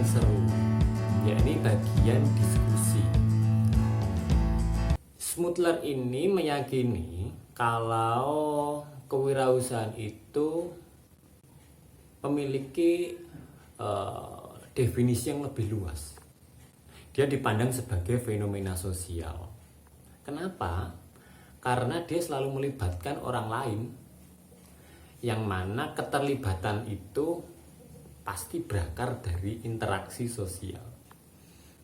seru, yakni bagian diskusi. Smutler ini meyakini kalau kewirausahaan itu memiliki definisi yang lebih luas. Dia dipandang sebagai fenomena sosial. Kenapa? Karena dia selalu melibatkan orang lain, yang mana keterlibatan itu pasti berakar dari interaksi sosial.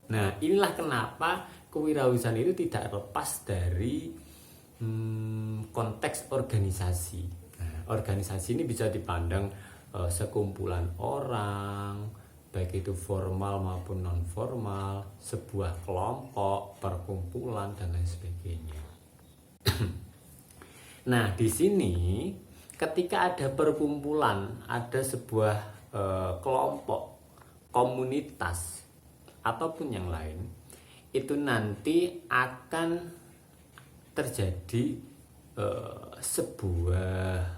Nah, inilah kenapa kewirausahaan itu tidak lepas dari konteks organisasi. Nah, organisasi ini bisa dipandang sekumpulan orang, baik itu formal maupun non formal, sebuah kelompok, perkumpulan dan lain sebagainya. Nah, di sini ketika ada perkumpulan, ada sebuah kelompok, komunitas ataupun yang lain, itu nanti akan terjadi sebuah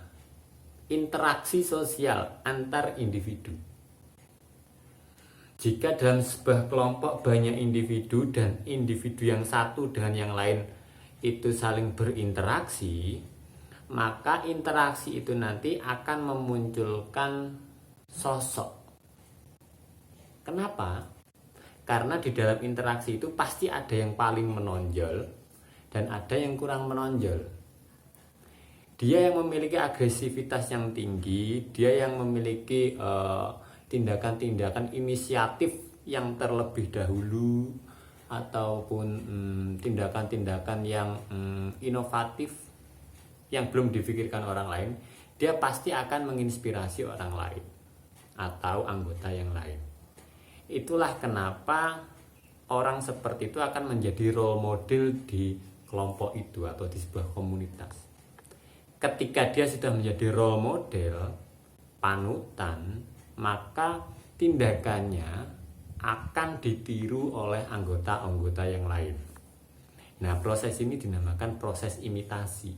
interaksi sosial antar individu. Jika dalam sebuah kelompok banyak individu dan individu yang satu dengan yang lain itu saling berinteraksi, maka interaksi itu nanti akan memunculkan sosok. Kenapa? Karena di dalam interaksi itu pasti ada yang paling menonjol dan ada yang kurang menonjol. Dia yang memiliki agresivitas yang tinggi, dia yang memiliki tindakan-tindakan inisiatif yang terlebih dahulu, ataupun tindakan-tindakan yang inovatif yang belum difikirkan orang lain, dia pasti akan menginspirasi orang lain atau anggota yang lain. Itulah kenapa orang seperti itu akan menjadi role model di kelompok itu atau di sebuah komunitas. Ketika dia sudah menjadi role model, panutan, maka tindakannya akan ditiru oleh anggota-anggota yang lain. Nah, proses ini dinamakan proses imitasi.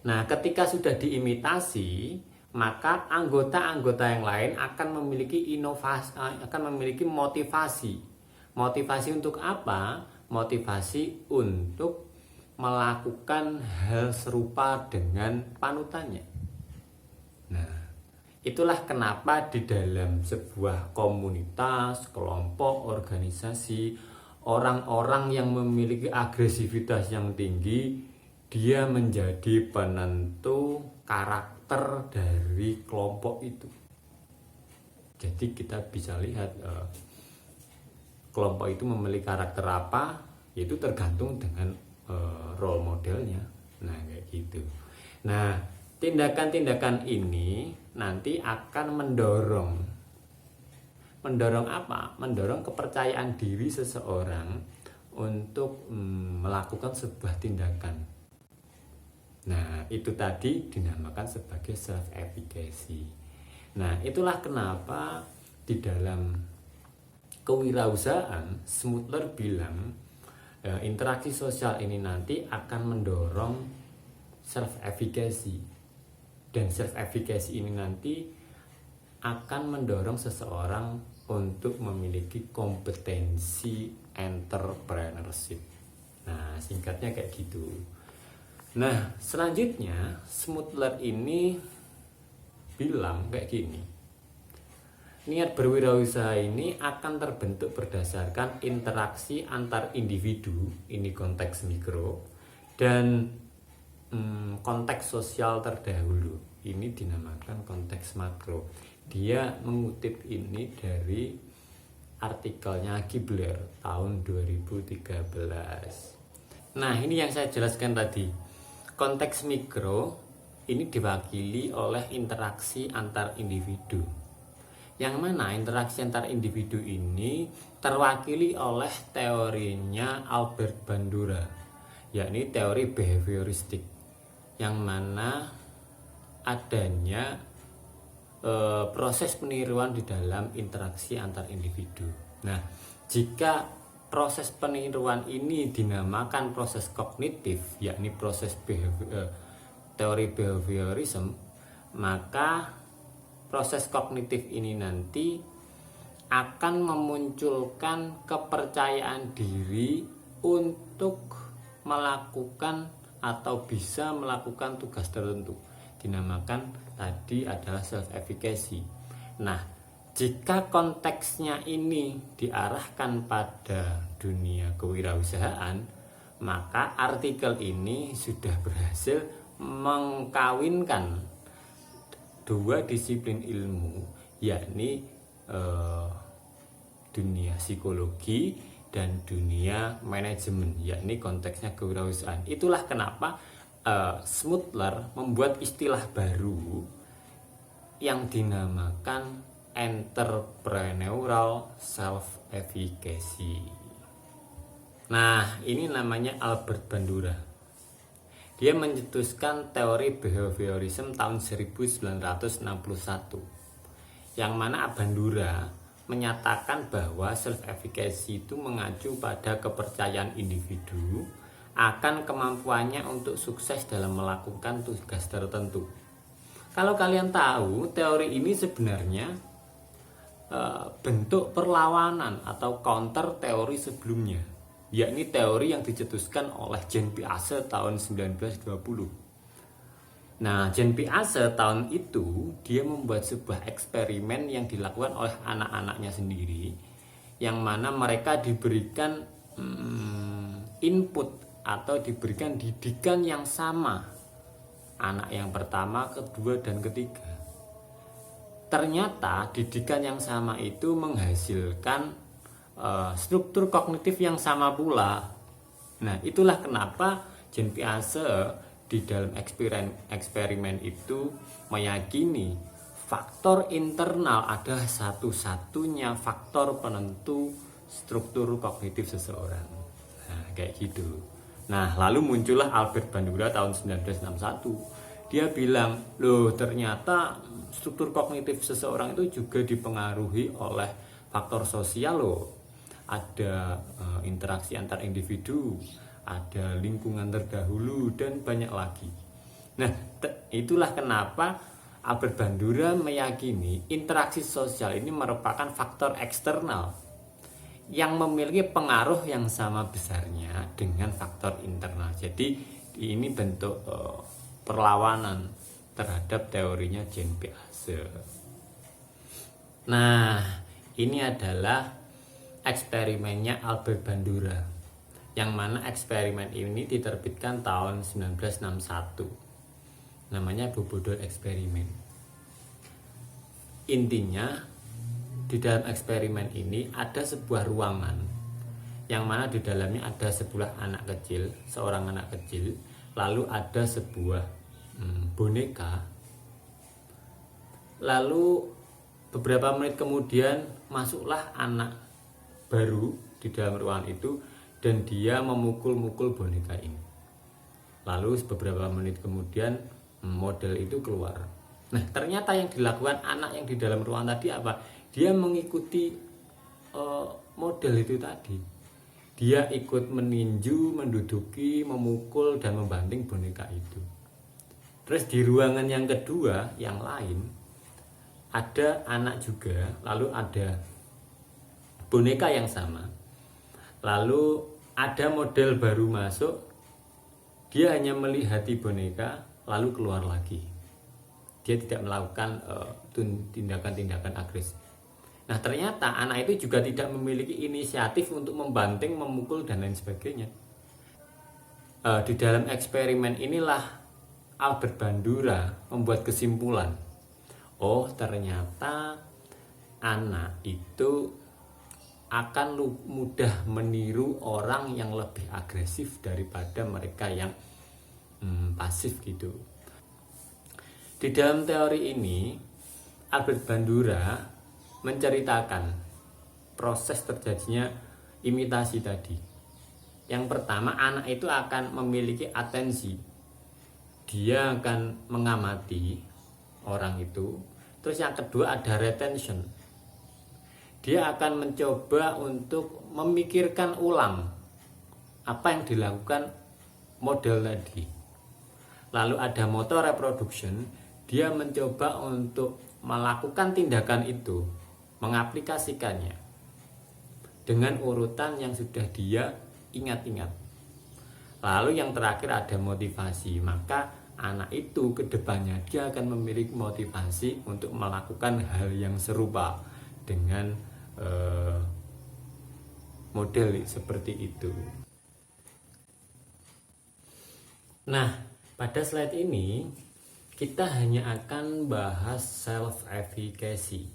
Nah, ketika sudah diimitasi, maka anggota-anggota yang lain akan memiliki inovasi, akan memiliki motivasi. Motivasi untuk apa? Motivasi untuk melakukan hal serupa dengan panutannya. Nah, itulah kenapa di dalam sebuah komunitas, kelompok, organisasi, orang-orang yang memiliki agresivitas yang tinggi, dia menjadi penentu karakter dari kelompok itu. Jadi kita bisa lihat kelompok itu memiliki karakter apa, itu tergantung dengan role modelnya. Nah, kayak gitu. Nah, tindakan-tindakan ini nanti akan mendorong apa? Mendorong kepercayaan diri seseorang untuk melakukan sebuah tindakan. Nah, itu tadi dinamakan sebagai self efficacy. Nah, itulah kenapa di dalam kewirausahaan Smutler bilang interaksi sosial ini nanti akan mendorong self efficacy. Dan self efficacy ini nanti akan mendorong seseorang untuk memiliki kompetensi entrepreneurship. Nah, singkatnya kayak gitu. Nah, selanjutnya Smutler ini bilang kayak gini. Niat berwirausaha ini akan terbentuk berdasarkan interaksi antar individu, ini konteks mikro, dan konteks sosial terdahulu, ini dinamakan konteks makro. Dia mengutip ini dari artikelnya Gibler tahun 2013. Nah, ini yang saya jelaskan tadi. Konteks mikro ini diwakili oleh interaksi antar individu. Yang mana interaksi antar individu ini terwakili oleh teorinya Albert Bandura, yakni teori behavioristik, yang mana adanya proses peniruan di dalam interaksi antar individu. Nah, jika proses peniruan ini dinamakan proses kognitif, yakni proses teori behaviorism, maka proses kognitif ini nanti akan memunculkan kepercayaan diri untuk melakukan atau bisa melakukan tugas tertentu. Dinamakan tadi adalah self efficacy. Nah, jika konteksnya ini diarahkan pada dunia kewirausahaan, maka artikel ini sudah berhasil mengkawinkan dua disiplin ilmu, yakni dunia psikologi dan dunia manajemen, yakni konteksnya kewirausahaan. Itulah kenapa Smutler membuat istilah baru yang dinamakan entrepreneurial self-efficacy. Nah, ini namanya Albert Bandura. Dia mencetuskan teori behaviorism tahun 1961, yang mana Bandura menyatakan bahwa self-efficacy itu mengacu pada kepercayaan individu akan kemampuannya untuk sukses dalam melakukan tugas tertentu. Kalau kalian tahu, teori ini sebenarnya bentuk perlawanan atau counter teori sebelumnya, yakni teori yang dicetuskan oleh Jean Piaget tahun 1920. Nah, Jean Piaget tahun itu dia membuat sebuah eksperimen yang dilakukan oleh anak-anaknya sendiri, yang mana mereka diberikan input atau diberikan didikan yang sama, anak yang pertama, kedua, dan ketiga. Ternyata didikan yang sama itu menghasilkan struktur kognitif yang sama pula. Nah, itulah kenapa Jean Piaget di dalam eksperimen itu meyakini faktor internal adalah satu-satunya faktor penentu struktur kognitif seseorang. Nah, kayak gitu. Nah, lalu muncullah Albert Bandura tahun 1961. Dia bilang, loh ternyata struktur kognitif seseorang itu juga dipengaruhi oleh faktor sosial loh. Ada interaksi antar individu, ada lingkungan terdahulu, dan banyak lagi. Nah, itulah kenapa Albert Bandura meyakini interaksi sosial ini merupakan faktor eksternal yang memiliki pengaruh yang sama besarnya dengan faktor internal. Jadi ini bentuk perlawanan terhadap teorinya Jean Piaget. Nah, ini adalah eksperimennya Albert Bandura, yang mana eksperimen ini diterbitkan tahun 1961. Namanya Bobodol eksperimen. Intinya, di dalam eksperimen ini ada sebuah ruangan yang mana di dalamnya ada sebuah anak kecil, seorang anak kecil, lalu ada sebuah boneka. Lalu beberapa menit kemudian masuklah anak baru di dalam ruangan itu dan dia memukul-mukul boneka ini. Lalu beberapa menit kemudian model itu keluar. Nah, ternyata yang dilakukan anak yang di dalam ruangan tadi apa? Dia mengikuti model itu tadi. Dia ikut meninju, menduduki, memukul, dan membanting boneka itu. Terus di ruangan yang kedua, yang lain, ada anak juga, lalu ada boneka yang sama. Lalu ada model baru masuk, dia hanya melihati boneka, lalu keluar lagi. Dia tidak melakukan tindakan-tindakan agresif. Nah, ternyata anak itu juga tidak memiliki inisiatif untuk membanting, memukul, dan lain sebagainya. Di dalam eksperimen inilah Albert Bandura membuat kesimpulan. Oh, ternyata anak itu akan mudah meniru orang yang lebih agresif daripada mereka yang pasif gitu. Di dalam teori ini, Albert Bandura menceritakan proses terjadinya imitasi tadi. Yang pertama, anak itu akan memiliki atensi. Dia akan mengamati orang itu. Terus yang kedua ada retention. Dia akan mencoba untuk memikirkan ulang apa yang dilakukan model tadi. Lalu ada motor reproduction. Dia mencoba untuk melakukan tindakan itu, mengaplikasikannya dengan urutan yang sudah dia ingat-ingat. Lalu yang terakhir ada motivasi, maka anak itu kedepannya dia akan memiliki motivasi untuk melakukan hal yang serupa dengan model seperti itu. Nah, pada slide ini kita hanya akan bahas self-efficacy.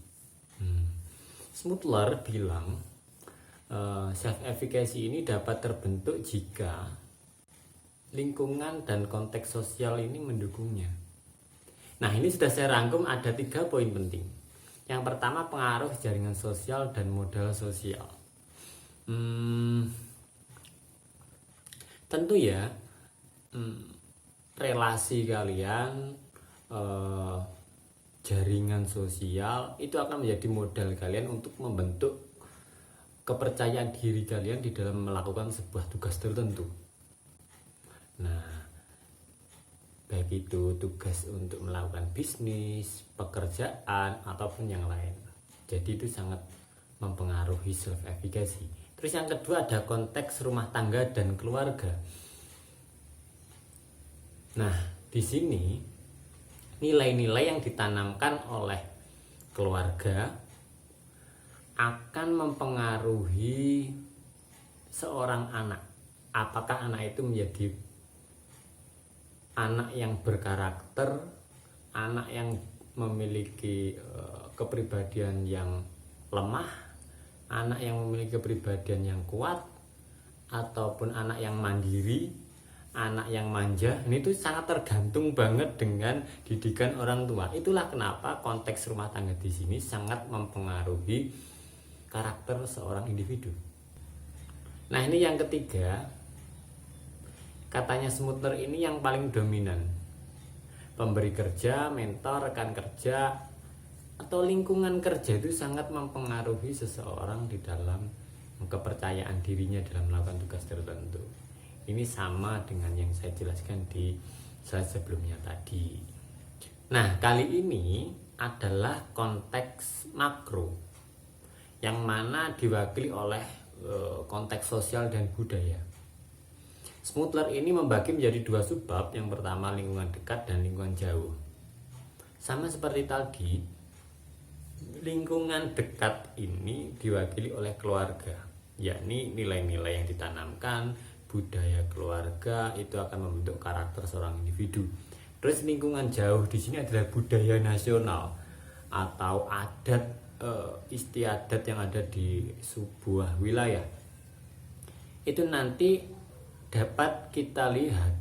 Smutler bilang self-efficacy ini dapat terbentuk jika lingkungan dan konteks sosial ini mendukungnya. Nah, ini sudah saya rangkum, ada 3 poin penting. Yang pertama, pengaruh jaringan sosial dan modal sosial. Tentu ya, relasi kalian, jaringan sosial itu akan menjadi modal kalian untuk membentuk kepercayaan diri kalian di dalam melakukan sebuah tugas tertentu. Nah, baik itu tugas untuk melakukan bisnis, pekerjaan, ataupun yang lain. Jadi itu sangat mempengaruhi self-efficacy. Terus yang kedua ada konteks rumah tangga dan keluarga. Nah, di sini nilai-nilai yang ditanamkan oleh keluarga akan mempengaruhi seorang anak. Apakah anak itu menjadi anak yang berkarakter, anak yang memiliki kepribadian yang lemah, anak yang memiliki kepribadian yang kuat, ataupun anak yang mandiri, anak yang manja. Ini tuh sangat tergantung banget dengan didikan orang tua. Itulah kenapa konteks rumah tangga di sini sangat mempengaruhi karakter seorang individu. Nah, ini yang ketiga. Katanya Smutler ini yang paling dominan. Pemberi kerja, mentor, rekan kerja, atau lingkungan kerja itu sangat mempengaruhi seseorang di dalam kepercayaan dirinya dalam melakukan tugas tertentu. Ini sama dengan yang saya jelaskan di slide sebelumnya tadi. Nah, kali ini adalah konteks makro, yang mana diwakili oleh konteks sosial dan budaya. Smutler ini membagi menjadi 2 subbab. Yang pertama lingkungan dekat dan lingkungan jauh. Sama seperti tadi, lingkungan dekat ini diwakili oleh keluarga, yakni nilai-nilai yang ditanamkan, budaya keluarga itu akan membentuk karakter seorang individu. Terus lingkungan jauh di sini adalah budaya nasional atau adat istiadat yang ada di sebuah wilayah. Itu nanti dapat kita lihat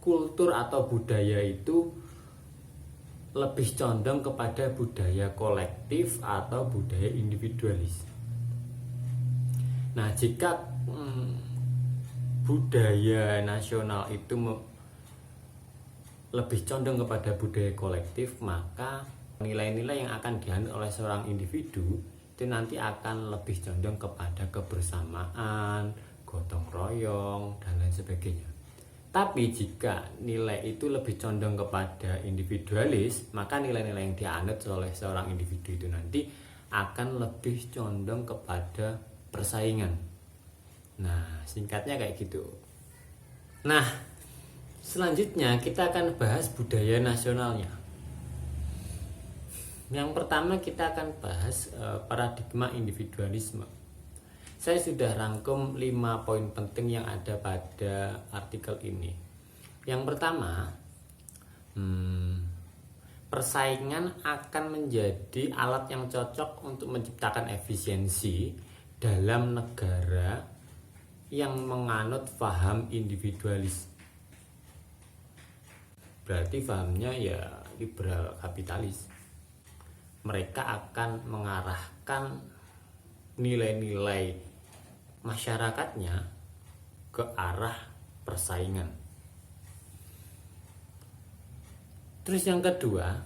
kultur atau budaya itu lebih condong kepada budaya kolektif atau budaya individualis. Nah, jika budaya nasional itu lebih condong kepada budaya kolektif, maka nilai-nilai yang akan dianut oleh seorang individu itu nanti akan lebih condong kepada kebersamaan, gotong royong, dan lain sebagainya. Tapi jika nilai itu lebih condong kepada individualis, maka nilai-nilai yang dianut oleh seorang individu itu nanti akan lebih condong kepada persaingan. Nah, singkatnya kayak gitu. Nah, selanjutnya kita akan bahas budaya nasionalnya. Yang pertama kita akan bahas paradigma individualisme. Saya sudah rangkum 5 poin penting yang ada pada artikel ini. Yang pertama, persaingan akan menjadi alat yang cocok untuk menciptakan efisiensi dalam negara yang menganut paham individualis. Berarti pahamnya ya liberal kapitalis. Mereka akan mengarahkan nilai-nilai masyarakatnya ke arah persaingan. Terus yang kedua,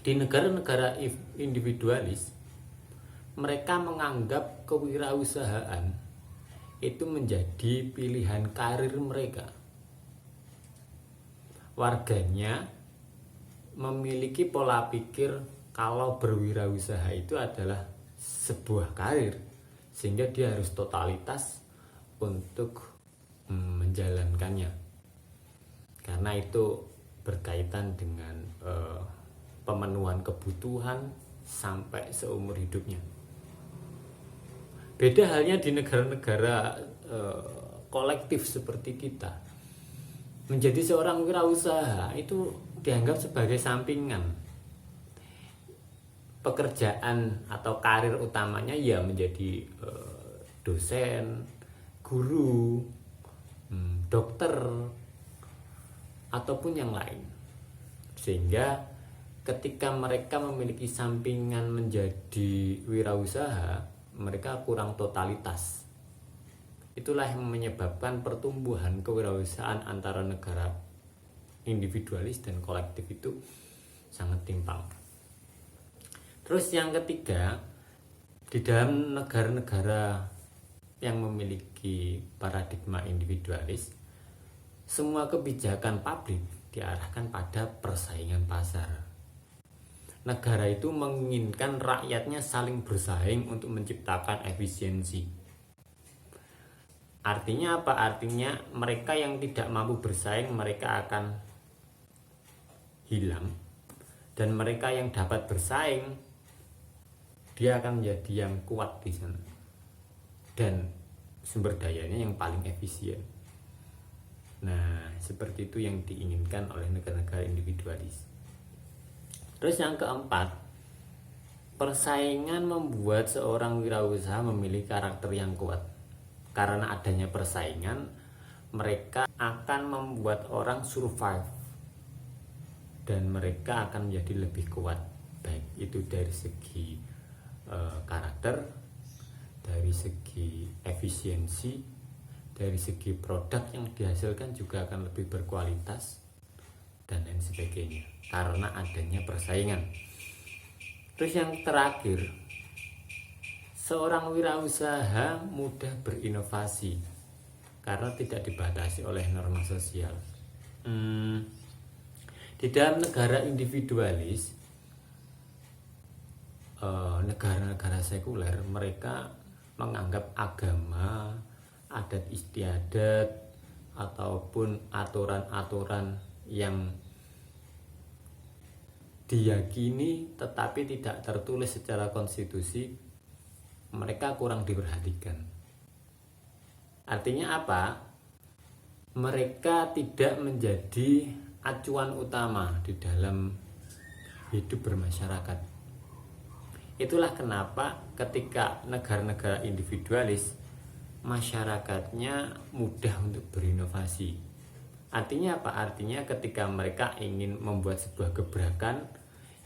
di negara-negara individualis, mereka menganggap kewirausahaan itu menjadi pilihan karir mereka. Warganya memiliki pola pikir kalau berwirausaha itu adalah sebuah karir, sehingga dia harus totalitas untuk menjalankannya, karena itu berkaitan dengan pemenuhan kebutuhan sampai seumur hidupnya. Beda halnya di negara-negara kolektif seperti kita. Menjadi seorang wirausaha itu dianggap sebagai sampingan. Pekerjaan atau karir utamanya ya menjadi dosen, guru, dokter, ataupun yang lain. Sehingga ketika mereka memiliki sampingan menjadi wirausaha, mereka kurang totalitas. Itulah yang menyebabkan pertumbuhan kewirausahaan antara negara individualis dan kolektif itu sangat timpang. Terus yang ketiga, di dalam negara-negara yang memiliki paradigma individualis, semua kebijakan publik diarahkan pada persaingan pasar. Negara itu menginginkan rakyatnya saling bersaing untuk menciptakan efisiensi. Artinya apa? Artinya mereka yang tidak mampu bersaing, mereka akan hilang. Dan mereka yang dapat bersaing, dia akan menjadi yang kuat di sana. Dan sumber dayanya yang paling efisien. Nah, seperti itu yang diinginkan oleh negara-negara individualis. Terus yang keempat, persaingan membuat seorang wirausaha memiliki karakter yang kuat. Karena adanya persaingan, mereka akan membuat orang survive. Dan mereka akan menjadi lebih kuat. Baik itu dari segi karakter, dari segi efisiensi, dari segi produk yang dihasilkan juga akan lebih berkualitas, dan lain sebagainya, karena adanya persaingan. Terus yang terakhir, seorang wirausaha mudah berinovasi karena tidak dibatasi oleh norma sosial. Di dalam negara individualis, negara-negara sekuler, mereka menganggap agama, adat istiadat, ataupun aturan-aturan yang diyakini tetapi tidak tertulis secara konstitusi, mereka kurang diperhatikan. Artinya apa? Mereka tidak menjadi acuan utama di dalam hidup bermasyarakat. Itulah kenapa ketika negara-negara individualis, masyarakatnya mudah untuk berinovasi. Artinya apa? Artinya ketika mereka ingin membuat sebuah gebrakan,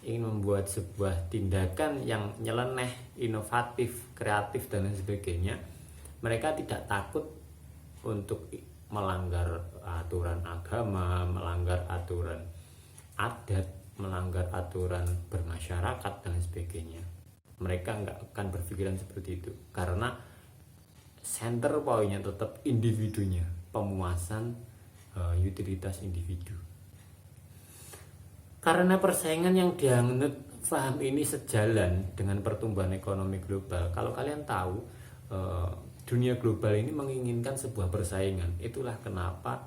ingin membuat sebuah tindakan yang nyeleneh, inovatif, kreatif, dan lain sebagainya, mereka tidak takut untuk melanggar aturan agama, melanggar aturan adat, melanggar aturan bermasyarakat, dan lain sebagainya. Mereka nggak akan berpikiran seperti itu, karena center pointnya tetap individunya, pemuasan utilitas individu. Karena persaingan yang dianut paham ini sejalan dengan pertumbuhan ekonomi global. Kalau kalian tahu, dunia global ini menginginkan sebuah persaingan. Itulah kenapa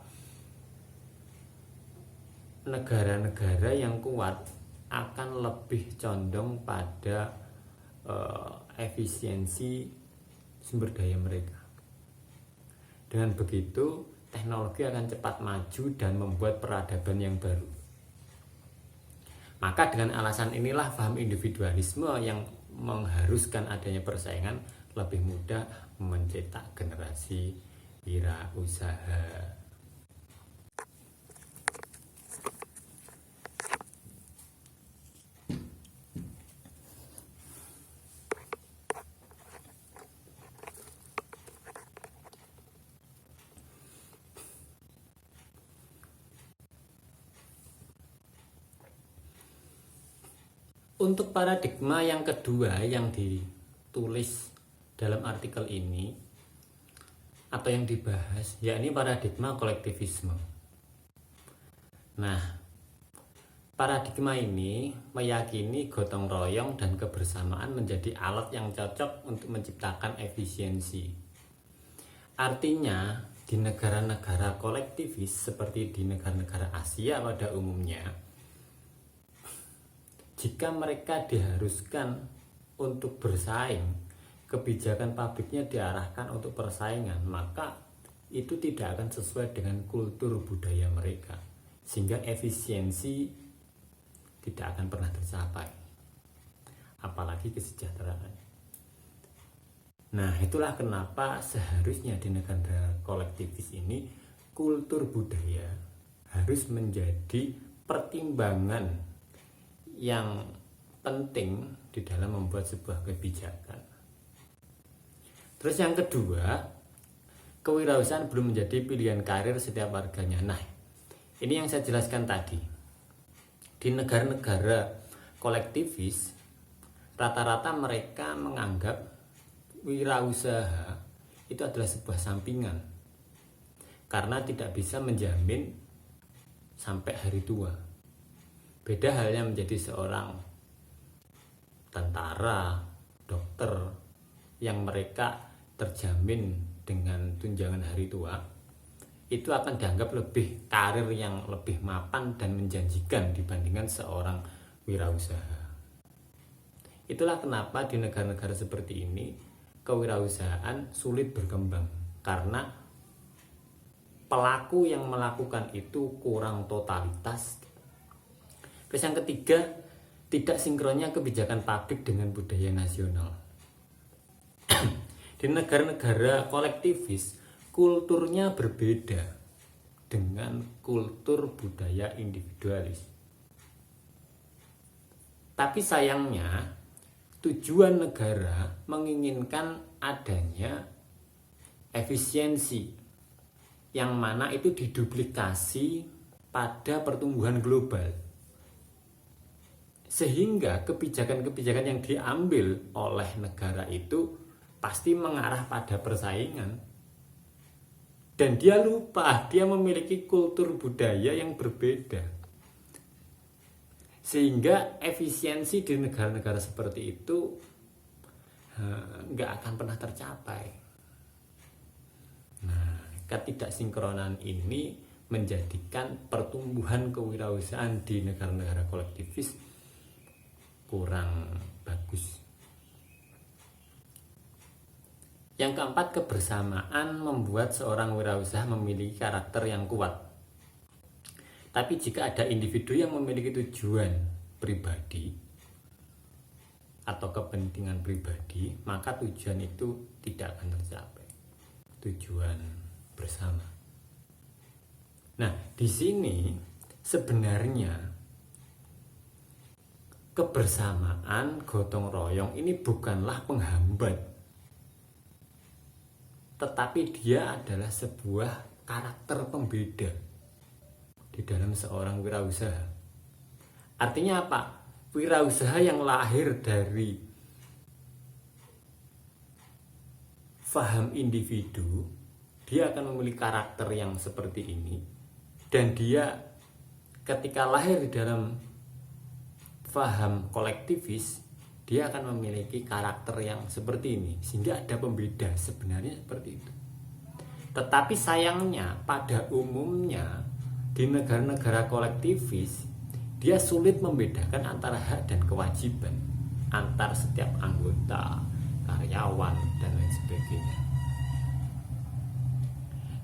negara-negara yang kuat akan lebih condong pada efisiensi sumber daya mereka. Dengan begitu, teknologi akan cepat maju dan membuat peradaban yang baru. Maka dengan alasan inilah paham individualisme yang mengharuskan adanya persaingan lebih mudah mencetak generasi wirausaha. Untuk paradigma yang kedua yang ditulis dalam artikel ini atau yang dibahas, yakni paradigma kolektivisme. Nah, Paradigma ini meyakini gotong royong dan kebersamaan menjadi alat yang cocok untuk menciptakan efisiensi. Artinya, di negara-negara kolektivis seperti di negara-negara Asia pada umumnya, jika mereka diharuskan untuk bersaing, kebijakan pabriknya diarahkan untuk persaingan, maka itu tidak akan sesuai dengan kultur budaya mereka, sehingga efisiensi tidak akan pernah tercapai, apalagi kesejahteraan. Nah, itulah kenapa seharusnya di negara kolektivis ini kultur budaya harus menjadi pertimbangan yang penting di dalam membuat sebuah kebijakan. Terus yang kedua, kewirausahaan belum menjadi pilihan karir setiap warganya. Nah, ini yang saya jelaskan tadi. Di negara-negara kolektivis, rata-rata mereka menganggap wirausaha itu adalah sebuah sampingan, karena tidak bisa menjamin sampai hari tua. Beda halnya menjadi seorang tentara, dokter, yang mereka terjamin dengan tunjangan hari tua, itu akan dianggap lebih karir yang lebih mapan dan menjanjikan dibandingkan seorang wirausaha. Itulah kenapa di negara-negara seperti ini kewirausahaan sulit berkembang, karena pelaku yang melakukan itu kurang totalitas. Terus yang ketiga, tidak sinkronnya kebijakan pabrik dengan budaya nasional. Di negara-negara kolektivis, kulturnya berbeda dengan kultur budaya individualis. Tapi sayangnya, tujuan negara menginginkan adanya efisiensi, yang mana itu diduplikasi pada pertumbuhan global. Sehingga kebijakan-kebijakan yang diambil oleh negara itu pasti mengarah pada persaingan. Dan dia lupa, dia memiliki kultur budaya yang berbeda. Sehingga efisiensi di negara-negara seperti itu nggak akan pernah tercapai. Nah, ketidaksinkronan ini menjadikan pertumbuhan kewirausahaan di negara-negara kolektivis kurang bagus. Yang keempat, kebersamaan membuat seorang wirausaha memiliki karakter yang kuat. Tapi jika ada individu yang memiliki tujuan pribadi atau kepentingan pribadi, maka tujuan itu tidak akan tercapai. Tujuan bersama. Nah, di sini sebenarnya kebersamaan gotong royong ini bukanlah penghambat, tetapi dia adalah sebuah karakter pembeda di dalam seorang wirausaha. Artinya apa? Wirausaha yang lahir dari faham individu, dia akan memiliki karakter yang seperti ini. Dan dia ketika lahir di dalam faham kolektivis, dia akan memiliki karakter yang seperti ini, sehingga ada pembeda sebenarnya seperti itu. Tetapi sayangnya pada umumnya di negara-negara kolektivis, dia sulit membedakan antara hak dan kewajiban antar setiap anggota, karyawan, dan lain sebagainya.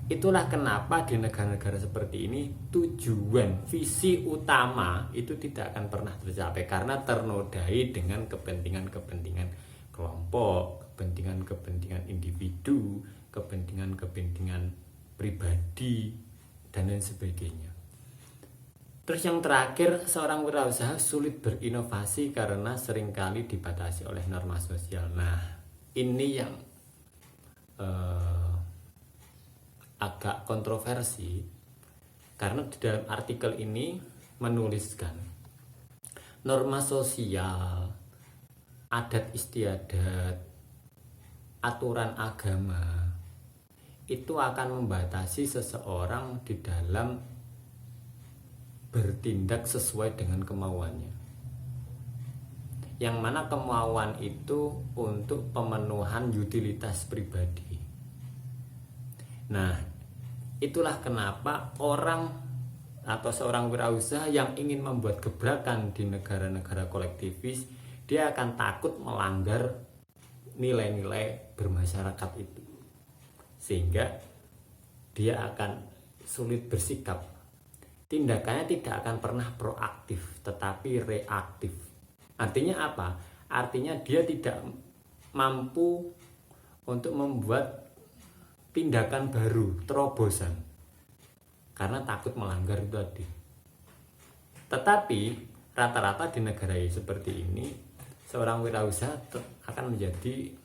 Itulah kenapa di negara-negara seperti ini tujuan visi utama itu tidak akan pernah tercapai, karena ternodai dengan kepentingan-kepentingan kelompok, kepentingan-kepentingan individu, kepentingan-kepentingan pribadi, dan lain sebagainya. Terus yang terakhir, seorang wirausaha sulit berinovasi karena seringkali dibatasi oleh norma sosial. Nah, ini yang agak kontroversi, karena di dalam artikel ini menuliskan norma sosial, adat istiadat, aturan agama itu akan membatasi seseorang di dalam bertindak sesuai dengan kemauannya. Yang mana kemauan itu untuk pemenuhan utilitas pribadi. Nah, itulah kenapa orang atau seorang wirausaha yang ingin membuat gebrakan di negara-negara kolektivis, dia akan takut melanggar nilai-nilai bermasyarakat itu, sehingga dia akan sulit bersikap. Tindakannya tidak akan pernah proaktif, tetapi reaktif. Artinya apa? Artinya dia tidak mampu untuk membuat tindakan baru, terobosan, karena takut melanggar itu tadi. Tetapi rata-rata di negara seperti ini, seorang wirausaha akan menjadi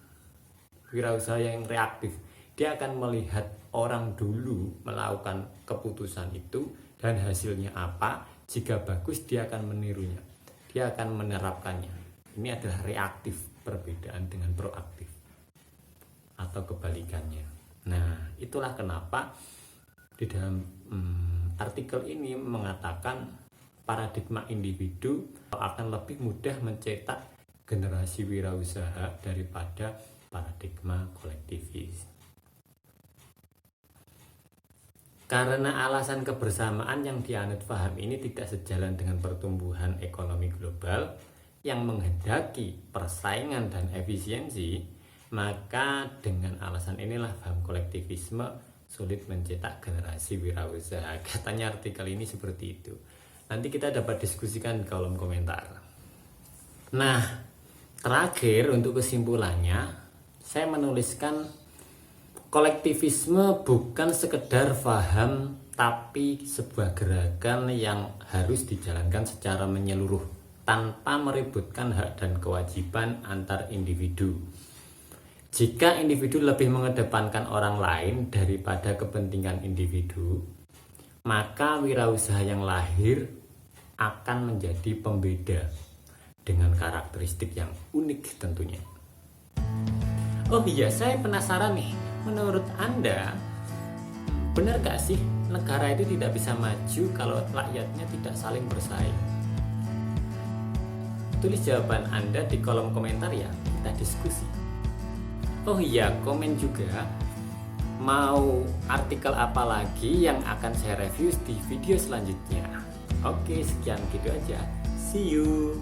wirausaha yang reaktif. Dia akan melihat orang dulu melakukan keputusan itu dan hasilnya apa. Jika bagus, dia akan menirunya, dia akan menerapkannya. Ini adalah reaktif, perbedaan dengan proaktif atau kebalikannya. Nah, itulah kenapa di dalam artikel ini mengatakan paradigma individu akan lebih mudah mencetak generasi wirausaha daripada paradigma kolektivis. Karena alasan kebersamaan yang dianut Faham ini tidak sejalan dengan pertumbuhan ekonomi global yang menghendaki persaingan dan efisiensi, maka dengan alasan inilah Faham kolektivisme sulit mencetak generasi wirausaha. Katanya artikel ini seperti itu. Nanti kita dapat diskusikan di kolom komentar. Nah, terakhir untuk kesimpulannya, saya menuliskan kolektivisme bukan sekedar faham, tapi sebuah gerakan yang harus dijalankan secara menyeluruh tanpa meributkan hak dan kewajiban antar individu. Jika individu lebih mengedepankan orang lain daripada kepentingan individu, maka wirausaha yang lahir akan menjadi pembeda dengan karakteristik yang unik tentunya. Oh iya, saya penasaran nih, menurut Anda, benar gak sih negara itu tidak bisa maju kalau rakyatnya tidak saling bersaing? Tulis jawaban Anda di kolom komentar ya, kita diskusi. Oh iya, komen juga mau artikel apa lagi yang akan saya review di video selanjutnya. Oke, sekian gitu aja. See you.